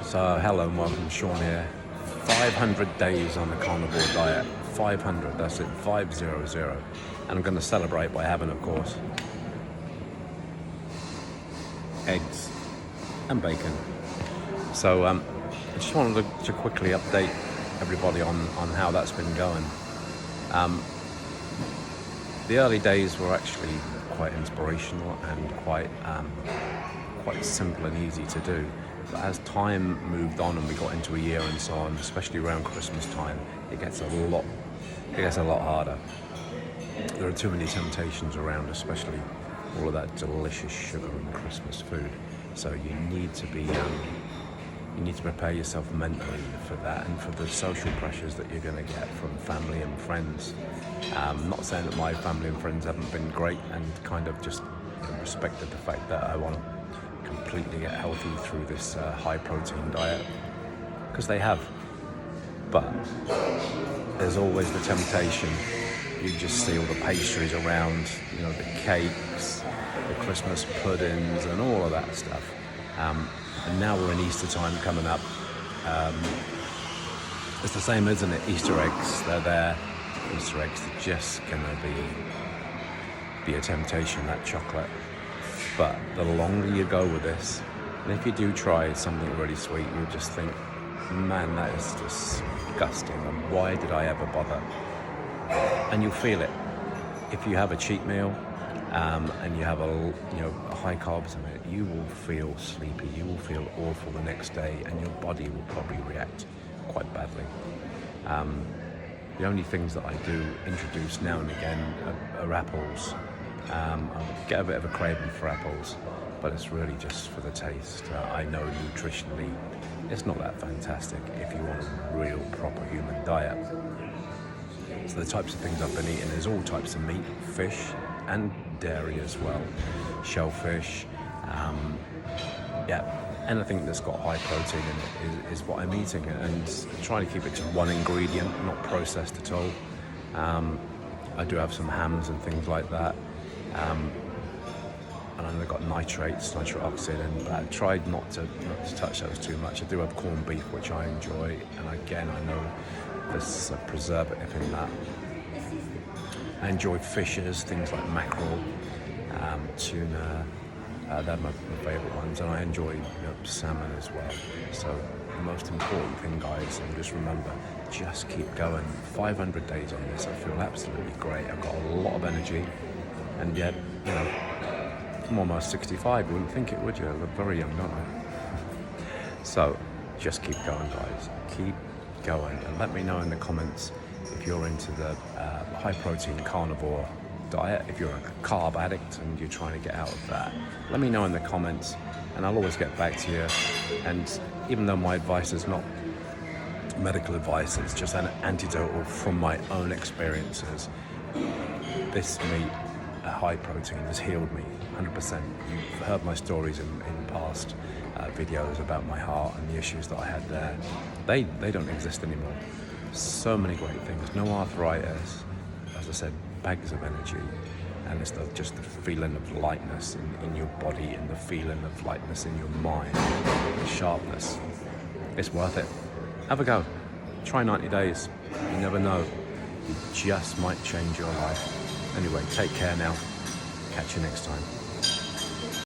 So hello and welcome, Sean here. 500 days on the carnivore diet. 500, that's it, 500. And I'm going to celebrate by having, of course, eggs and bacon. So I just wanted to quickly update everybody on how that's been going. The early days were actually quite inspirational and quite simple and easy to do. But as time moved on and we got into a year and so on, especially around Christmas time, it gets a lot harder. There are too many temptations around, especially all of that delicious sugar and Christmas food. So you need to prepare yourself mentally for that and for the social pressures that you're going to get from family and friends. I'm not saying that my family and friends haven't been great and kind of just respected the fact that I want to completely get healthy through this high protein diet, because they have. But there's always the temptation. You just see all the pastries around, the cakes, the Christmas puddings and all of that stuff. And now we're in Easter time coming up. It's the same, isn't it? Easter eggs, they're there. Easter eggs are just gonna be a temptation, that chocolate. But the longer you go with this, and if you do try something really sweet, you'll just think, man, that is disgusting, and why did I ever bother? And you'll feel it. If you have a cheat meal, and you have a high carbs in it, you will feel sleepy, you will feel awful the next day, and your body will probably react quite badly. The only things that I do introduce now and again are apples. I get a bit of a craving for apples, but it's really just for the taste. I know nutritionally it's not that fantastic if you want a real proper human diet. So the types of things I've been eating is all types of meat, fish, and dairy as well. Shellfish, anything that's got high protein in it is what I'm eating, and trying to keep it to one ingredient, not processed at all. I do have some hams and things like that. And I've got nitric oxide, and I tried not to touch those too much. I do have corned beef, which I enjoy, and again, I know there's a preservative in that. I enjoy fishes, things like mackerel, tuna. They're my favourite ones, and I enjoy salmon as well. So the most important thing, guys, and just remember, just keep going. 500 days on this, I feel absolutely great. I've got a lot of energy, and yet, I'm almost 65. You wouldn't think it, would you? I look very young, don't I? So just keep going, guys. Keep going, and let me know in the comments if you're into the high protein carnivore diet, if you're a carb addict and you're trying to get out of that. Let me know in the comments, and I'll always get back to you. And even though my advice is not medical advice, it's just an antidote from my own experiences, this meat, high protein, has healed me 100%. You've heard my stories in past videos about my heart and the issues that I had there. They don't exist anymore. So many great things. No arthritis, as I said, bags of energy, and it's just the feeling of lightness in your body, and the feeling of lightness in your mind, the sharpness. It's worth it. Have a go. Try 90 days. You never know. It just might change your life. Anyway, take care now. Catch you next time.